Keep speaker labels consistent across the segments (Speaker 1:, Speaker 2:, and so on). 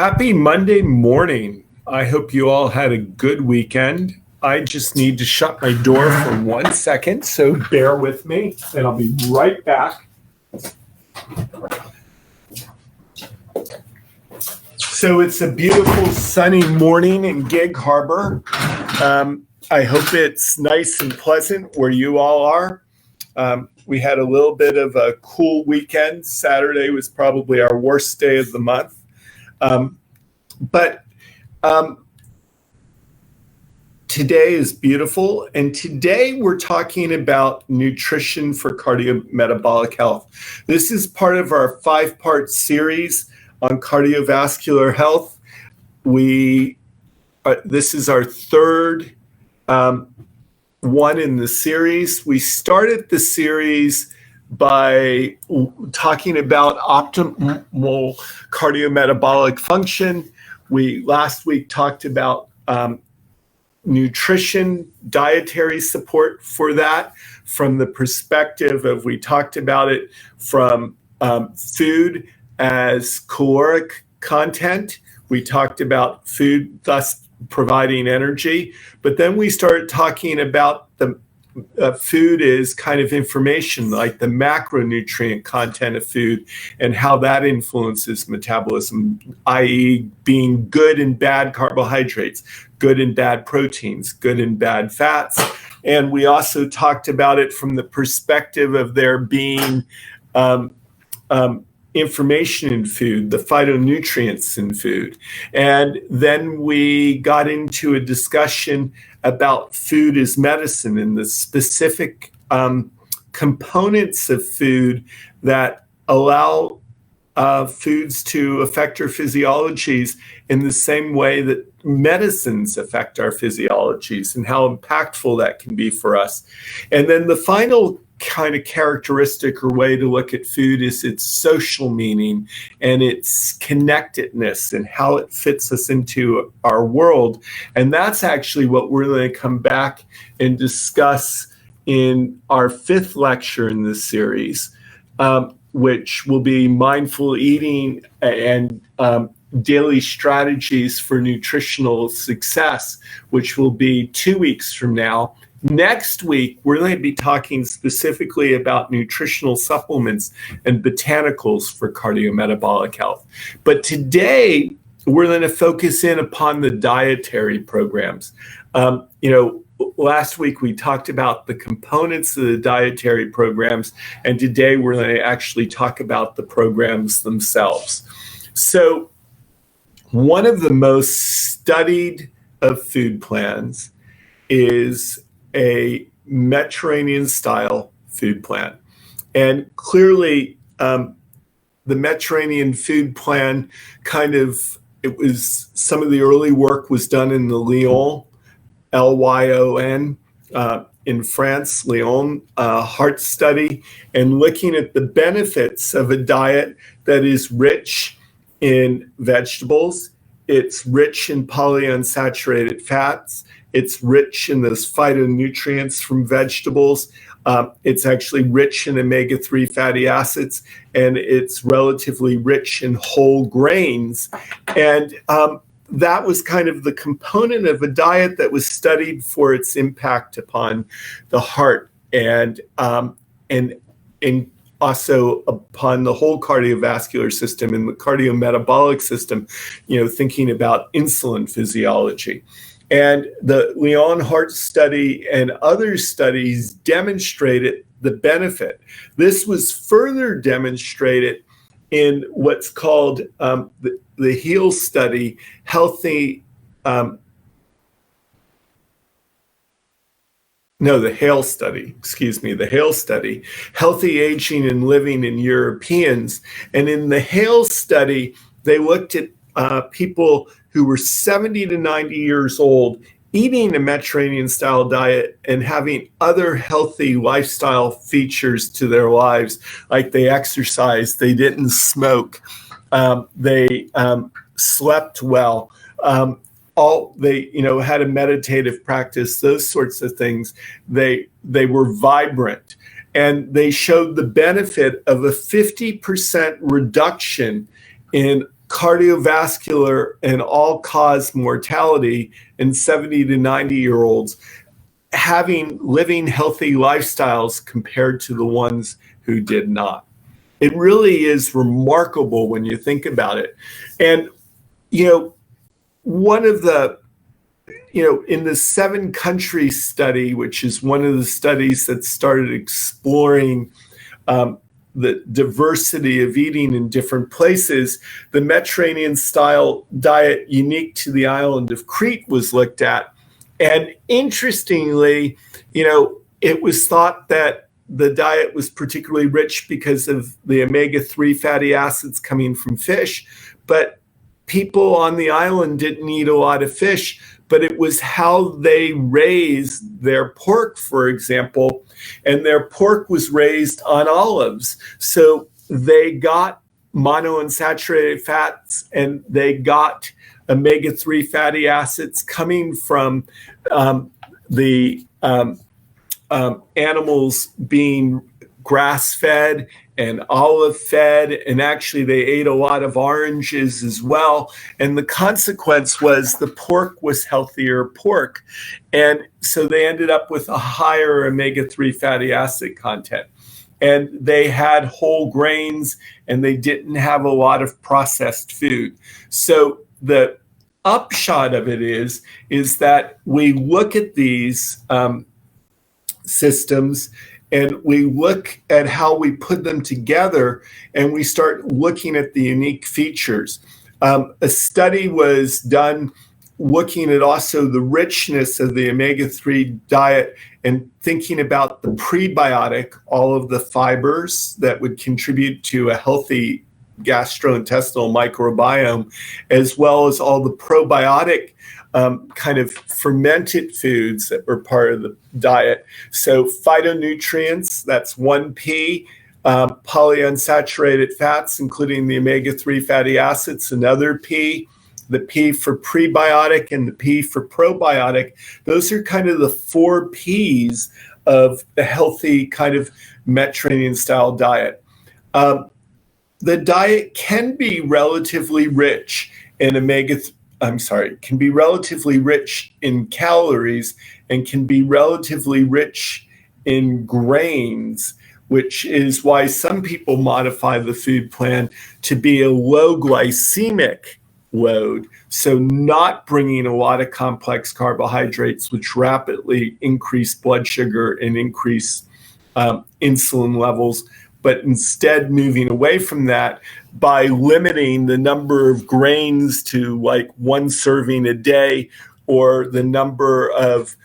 Speaker 1: Happy Monday morning. I hope you all had a good weekend. I just need to shut my door for 1 second, so bear with me, and I'll be right back. So it's a beautiful sunny morning in Gig Harbor. I hope it's nice and pleasant where you all are. We had a little bit of a cool weekend. Saturday was probably our worst day of the month. But today is beautiful, and today we're talking about nutrition for cardiometabolic health. This is part of our 5-part series on cardiovascular health. This is our third one in the series. We started the series by talking about optimal cardiometabolic function. We last week talked about nutrition, dietary support for that from the perspective of, we talked about it from food as caloric content. We talked about food thus providing energy, but then we started talking about the food is kind of information, like the macronutrient content of food and how that influences metabolism, i.e. being good and bad carbohydrates, good and bad proteins, good and bad fats. And we also talked about it from the perspective of there being information in food, the phytonutrients in food. And then we got into a discussion about food as medicine and the specific components of food that allow foods to affect our physiologies in the same way that medicines affect our physiologies, and how impactful that can be for us. And then the final kind of characteristic or way to look at food is its social meaning and its connectedness and how it fits us into our world. And that's actually what we're going to come back and discuss in our 5th lecture in this series, which will be mindful eating and daily strategies for nutritional success, which will be 2 weeks from now. Next week, we're going to be talking specifically about nutritional supplements and botanicals for cardiometabolic health. But today, we're going to focus in upon the dietary programs. Last week we talked about the components of the dietary programs, and today we're going to actually talk about the programs themselves. So, one of the most studied of food plans is a Mediterranean-style food plan. And clearly, the Mediterranean food plan some of the early work was done in the Lyon, Lyon, in France, Lyon heart study, and looking at the benefits of a diet that is rich in vegetables, it's rich in polyunsaturated fats, it's rich in those phytonutrients from vegetables. It's actually rich in omega-3 fatty acids, and it's relatively rich in whole grains. And that was kind of the component of a diet that was studied for its impact upon the heart and also upon the whole cardiovascular system and the cardiometabolic system, thinking about insulin physiology. And the Lyon heart study and other studies demonstrated the benefit. This was further demonstrated in what's called the HEAL study, the HALE study, Healthy Aging and Living in Europeans. And in the HALE study, they looked at people who were 70 to 90 years old, eating a Mediterranean-style diet and having other healthy lifestyle features to their lives, like they exercised, they didn't smoke, they slept well, they had a meditative practice, those sorts of things. They were vibrant, and they showed the benefit of a 50% reduction in cardiovascular and all-cause mortality in 70 to 90-year-olds living healthy lifestyles compared to the ones who did not. It really is remarkable when you think about it. And, one of the, in the 7-country study, which is one of the studies that started exploring the diversity of eating in different places, the Mediterranean style diet unique to the island of Crete was looked at. And interestingly, it was thought that the diet was particularly rich because of the omega-3 fatty acids coming from fish, but people on the island didn't eat a lot of fish, but it was how they raised their pork, for example, and their pork was raised on olives. So they got monounsaturated fats and they got omega-3 fatty acids coming from the animals being grass-fed and olive-fed, and actually they ate a lot of oranges as well. And the consequence was the pork was healthier pork. And so they ended up with a higher omega-3 fatty acid content. And they had whole grains and they didn't have a lot of processed food. So the upshot of it is that we look at these systems and we look at how we put them together and we start looking at the unique features. A study was done looking at also the richness of the omega-3 diet and thinking about the prebiotic, all of the fibers that would contribute to a healthy gastrointestinal microbiome, as well as all the probiotic kind of fermented foods that were part of the diet. So phytonutrients, that's 1P, polyunsaturated fats, including the omega-3 fatty acids, another P, the P for prebiotic and the P for probiotic. Those are kind of the 4 Ps of the healthy kind of Mediterranean style diet. The diet can be relatively rich in can be relatively rich in calories and can be relatively rich in grains, which is why some people modify the food plan to be a low glycemic load. So not bringing a lot of complex carbohydrates, which rapidly increase blood sugar and increase insulin levels, but instead moving away from that by limiting the number of grains to like 1 serving a day, or the number of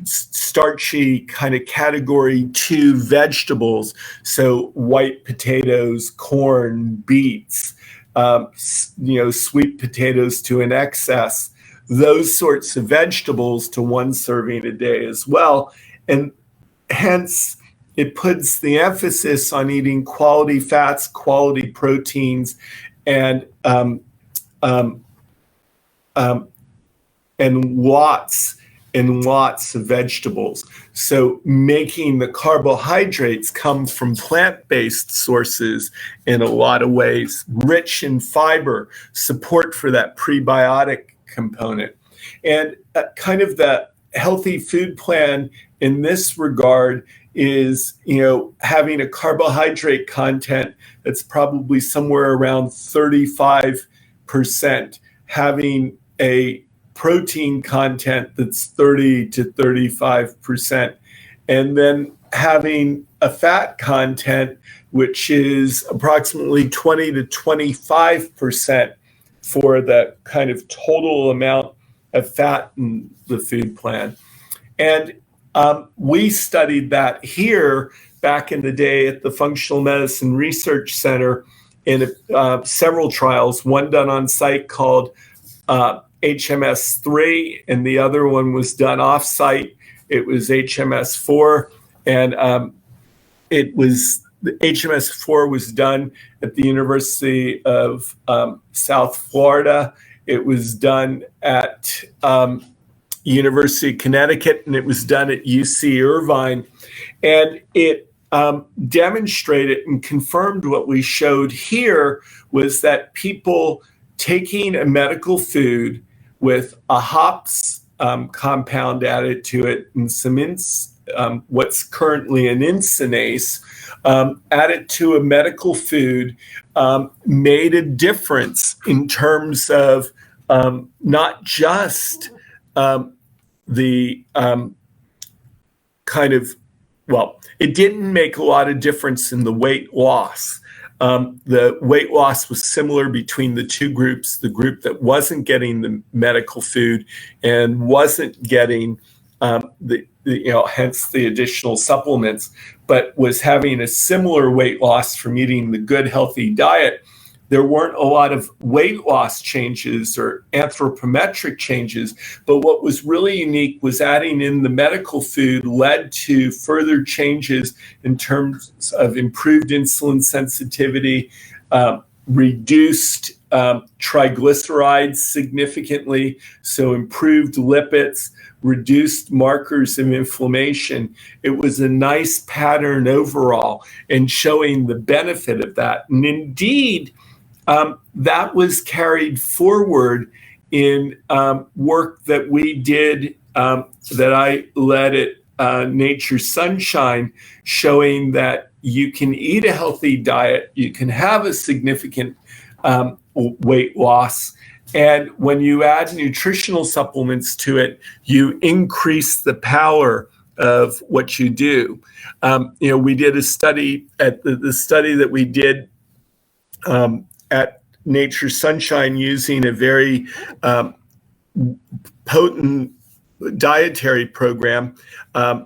Speaker 1: starchy kind of category 2 vegetables. So white potatoes, corn, beets, sweet potatoes to an excess, those sorts of vegetables to 1 serving a day as well. And hence, it puts the emphasis on eating quality fats, quality proteins, and lots and lots of vegetables. So making the carbohydrates come from plant-based sources in a lot of ways, rich in fiber, support for that prebiotic component. And kind of the healthy food plan in this regard is, having a carbohydrate content that's probably somewhere around 35%, having a protein content that's 30 to 35%, and then having a fat content which is approximately 20 to 25% for the kind of total amount of fat in the food plan. And we studied that here back in the day at the Functional Medicine Research Center in several trials, one done on site called HMS3, and the other one was done off-site. It was HMS4, and the HMS4 was done at the University of South Florida. It was done at University of Connecticut, and it was done at UC Irvine. And it demonstrated and confirmed what we showed here, was that people taking a medical food with a hops compound added to it and some what's currently an incinase added to a medical food made a difference in terms of not just the it didn't make a lot of difference in the weight loss. The weight loss was similar between the two groups, the group that wasn't getting the medical food and wasn't getting hence the additional supplements, but was having a similar weight loss from eating the good, healthy diet. There weren't a lot of weight loss changes or anthropometric changes, but what was really unique was adding in the medical food led to further changes in terms of improved insulin sensitivity, reduced triglycerides significantly, so improved lipids, reduced markers of inflammation. It was a nice pattern overall in showing the benefit of that. And indeed, that was carried forward in work that we did, that I led at Nature Sunshine, showing that you can eat a healthy diet, you can have a significant weight loss, and when you add nutritional supplements to it, you increase the power of what you do. We did a study at the study that we did at Nature Sunshine using a very potent dietary program,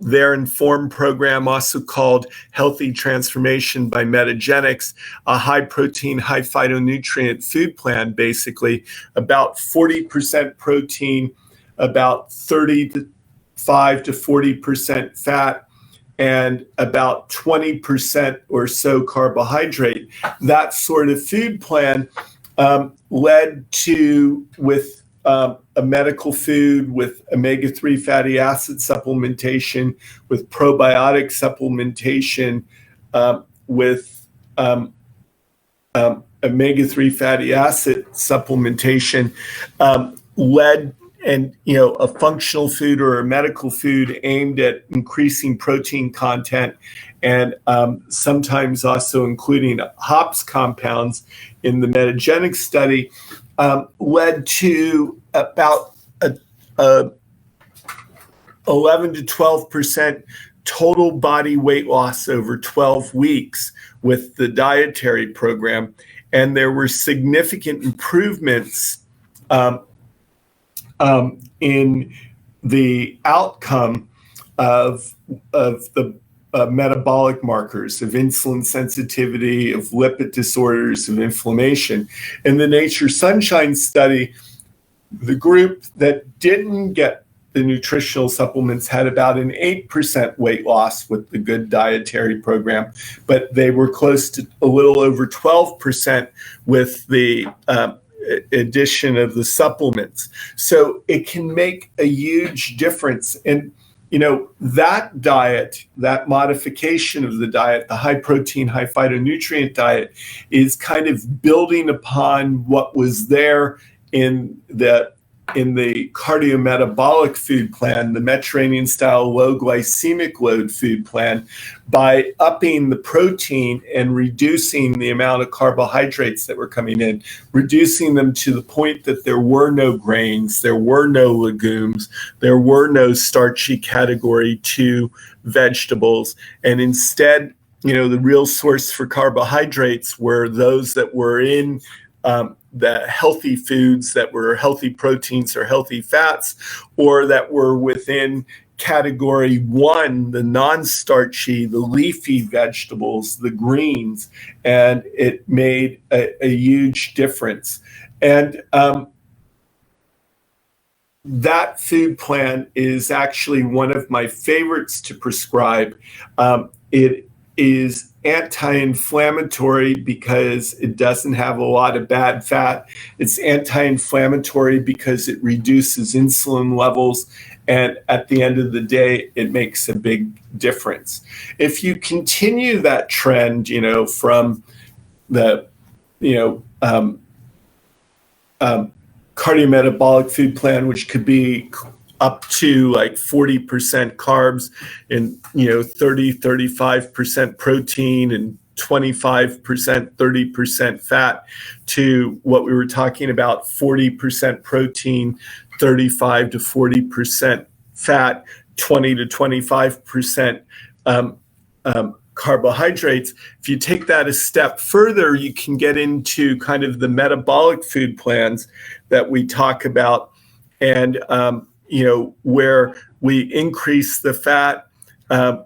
Speaker 1: their Inform program, also called Healthy Transformation by Metagenics, a high protein, high phytonutrient food plan, basically about 40% protein, about 35 to 40% fat, and about 20% or so carbohydrate. That sort of food plan led to, with a medical food, with omega-3 fatty acid supplementation, with probiotic supplementation, with omega-3 fatty acid supplementation, led, and a functional food or a medical food aimed at increasing protein content, and sometimes also including hops compounds in the Metagenic study, led to about 11 to 12% total body weight loss over 12 weeks with the dietary program. And there were significant improvements in the outcome of the metabolic markers of insulin sensitivity, of lipid disorders, of inflammation. In the Nature Sunshine study, the group that didn't get the nutritional supplements had about an 8% weight loss with the good dietary program, but they were close to a little over 12% with the addition of the supplements. So it can make a huge difference. And that diet, that modification of the diet, the high protein, high phytonutrient diet, is kind of building upon what was there in the cardiometabolic food plan, the Mediterranean style low glycemic load food plan, by upping the protein and reducing the amount of carbohydrates that were coming in, reducing them to the point that there were no grains, there were no legumes, there were no starchy category 2 vegetables, and instead, the real source for carbohydrates were those that were in the healthy foods, that were healthy proteins or healthy fats, or that were within category 1, the non-starchy, the leafy vegetables, the greens, and it made a huge difference. And that food plan is actually one of my favorites to prescribe. It is anti-inflammatory because it doesn't have a lot of bad fat. It's anti-inflammatory because it reduces insulin levels, And at the end of the day, it makes a big difference. If you continue that trend, from the, cardiometabolic food plan, which could be up to like 40% carbs and 35% protein and 25%, 30% fat, to what we were talking about, 40% protein, 35 to 40% fat, 20 to 25% carbohydrates. If you take that a step further, you can get into kind of the metabolic food plans that we talk about, and where we increase the fat,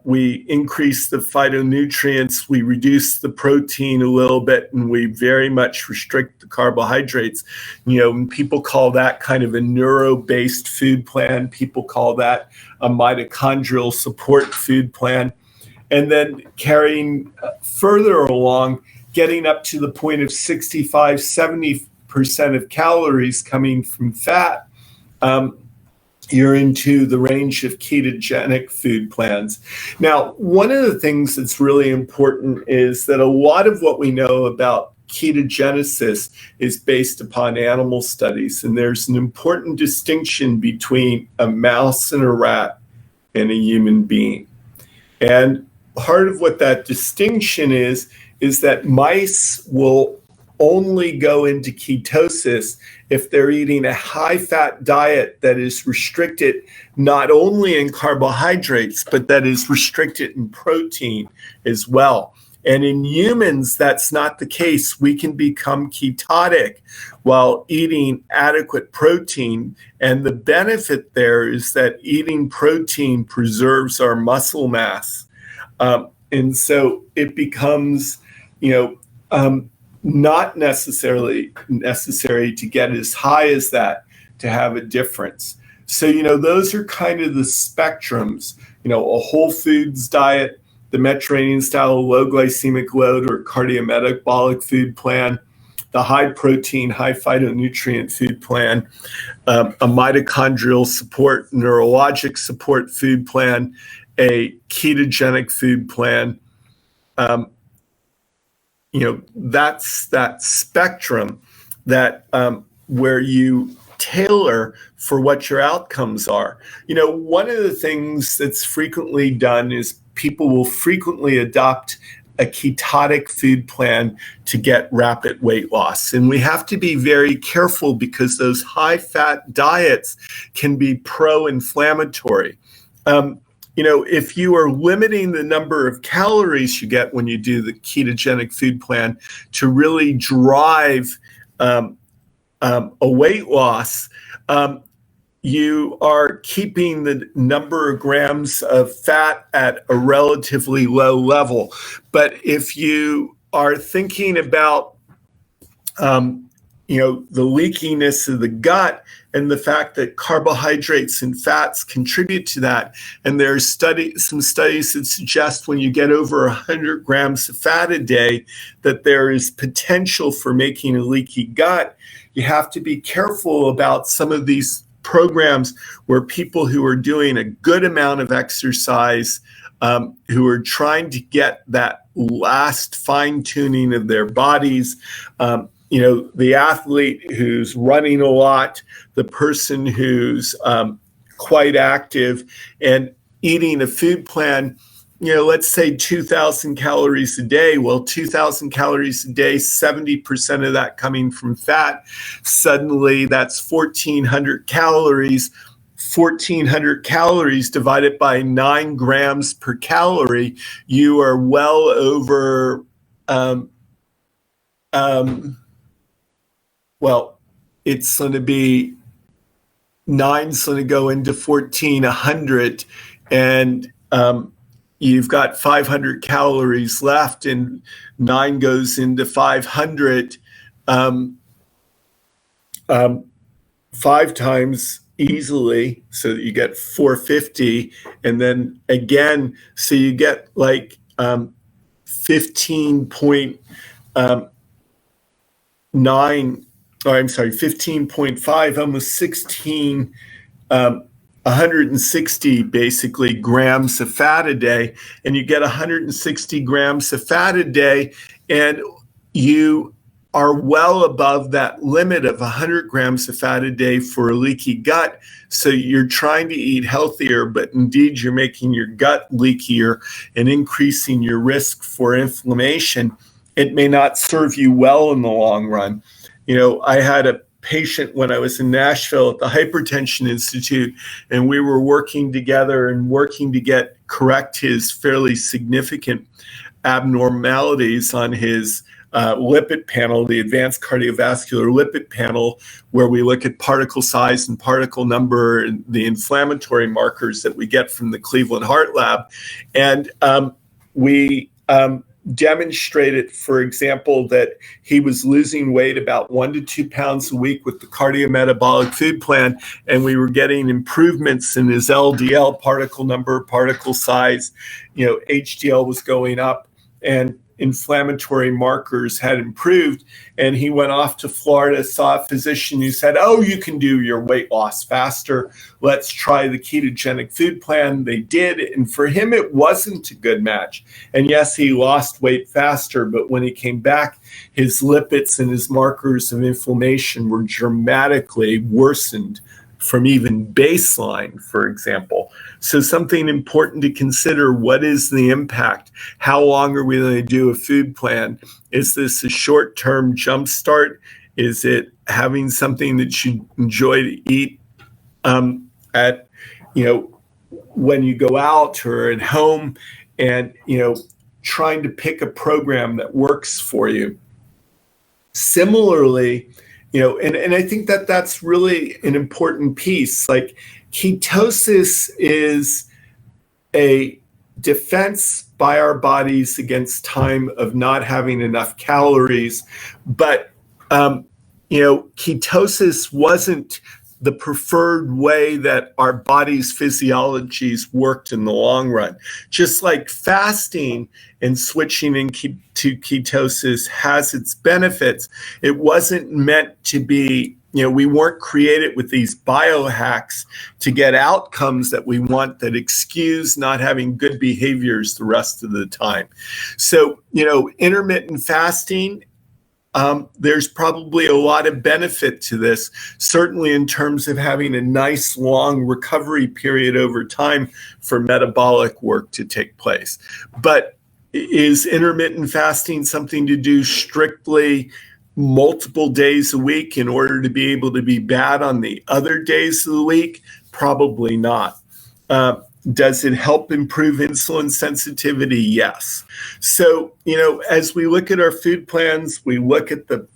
Speaker 1: we increase the phytonutrients, we reduce the protein a little bit, and we very much restrict the carbohydrates. People call that kind of a neuro-based food plan. People call that a mitochondrial support food plan. And then carrying further along, getting up to the point of 65, 70% of calories coming from fat, you're into the range of ketogenic food plans. Now, one of the things that's really important is that a lot of what we know about ketogenesis is based upon animal studies. And there's an important distinction between a mouse and a rat and a human being. And part of what that distinction is that mice will only go into ketosis if they're eating a high-fat diet that is restricted not only in carbohydrates, but that is restricted in protein as well. And in humans, that's not the case. We can become ketotic while eating adequate protein. And the benefit there is that eating protein preserves our muscle mass. And so it becomes, not necessarily necessary to get as high as that to have a difference. So, those are kind of the spectrums, a whole foods diet, the Mediterranean style low glycemic load or cardiometabolic food plan, the high protein, high phytonutrient food plan, a mitochondrial support, neurologic support food plan, a ketogenic food plan. That's that spectrum that where you tailor for what your outcomes are. One of the things that's frequently done is people will frequently adopt a ketotic food plan to get rapid weight loss. And we have to be very careful because those high-fat diets can be pro-inflammatory. If you are limiting the number of calories you get when you do the ketogenic food plan to really drive a weight loss, you are keeping the number of grams of fat at a relatively low level. But if you are thinking about the leakiness of the gut and the fact that carbohydrates and fats contribute to that. And there's some studies that suggest when you get over 100 grams of fat a day, that there is potential for making a leaky gut. You have to be careful about some of these programs where people who are doing a good amount of exercise, who are trying to get that last fine tuning of their bodies, the athlete who's running a lot, the person who's quite active and eating a food plan, let's say 2,000 calories a day. Well, 2,000 calories a day, 70% of that coming from fat. Suddenly that's 1,400 calories. 1,400 calories divided by 9 grams per calorie. You are well over it's going to be 9's going to go into 1,400, and you've got 500 calories left, and 9 goes into 500 5 times easily, so that you get 450, and then again, so you get like 15.5, almost 16 160 basically grams of fat a day, and you get 160 grams of fat a day, and you are well above that limit of 100 grams of fat a day for a leaky gut. So you're trying to eat healthier, but indeed you're making your gut leakier and increasing your risk for inflammation. It may not serve you well in the long run. I had a patient when I was in Nashville at the Hypertension Institute, and we were working together and working to correct his fairly significant abnormalities on his lipid panel, the advanced cardiovascular lipid panel, where we look at particle size and particle number and the inflammatory markers that we get from the Cleveland Heart Lab. And we demonstrated, for example, that he was losing weight about 1 to 2 pounds a week with the Cardiometabolic food plan, and we were getting improvements in his LDL, particle number, particle size. HDL was going up, and inflammatory markers had improved. And he went off to Florida, saw a physician who said, "Oh, you can do your weight loss faster. Let's try the ketogenic food plan." They did. And for him, it wasn't a good match. And yes, he lost weight faster, but when he came back, his lipids and his markers of inflammation were dramatically worsened from even baseline, for example. So something important to consider: what is the impact? How long are we going to do a food plan? Is this a short-term jump start? Is it having something that you enjoy to eat at, when you go out or at home, and, trying to pick a program that works for you? Similarly, and I think that that's really an important piece. Like, ketosis is a defense by our bodies against time of not having enough calories. But, ketosis wasn't the preferred way that our body's physiologies worked in the long run. Just like fasting and switching to ketosis has its benefits, it wasn't meant to be, we weren't created with these biohacks to get outcomes that we want that excuse not having good behaviors the rest of the time. So, intermittent fasting, there's probably a lot of benefit to this, certainly in terms of having a nice long recovery period over time for metabolic work to take place. But is intermittent fasting something to do strictly multiple days a week in order to be able to be bad on the other days of the week? Probably not. Does it help improve insulin sensitivity? Yes. So, as we look at our food plans, we look at the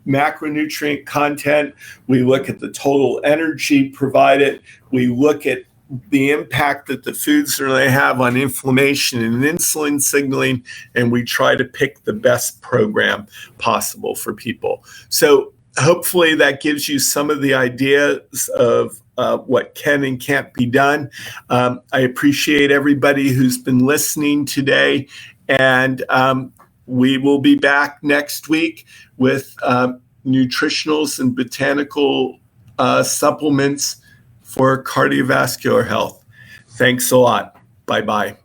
Speaker 1: macronutrient content, we look at the total energy provided, we look at the impact that the foods really have on inflammation and insulin signaling, and we try to pick the best program possible for people. So hopefully that gives you some of the ideas of what can and can't be done. I appreciate everybody who's been listening today, and we will be back next week with nutritionals and botanical supplements for cardiovascular health. Thanks a lot. Bye-bye.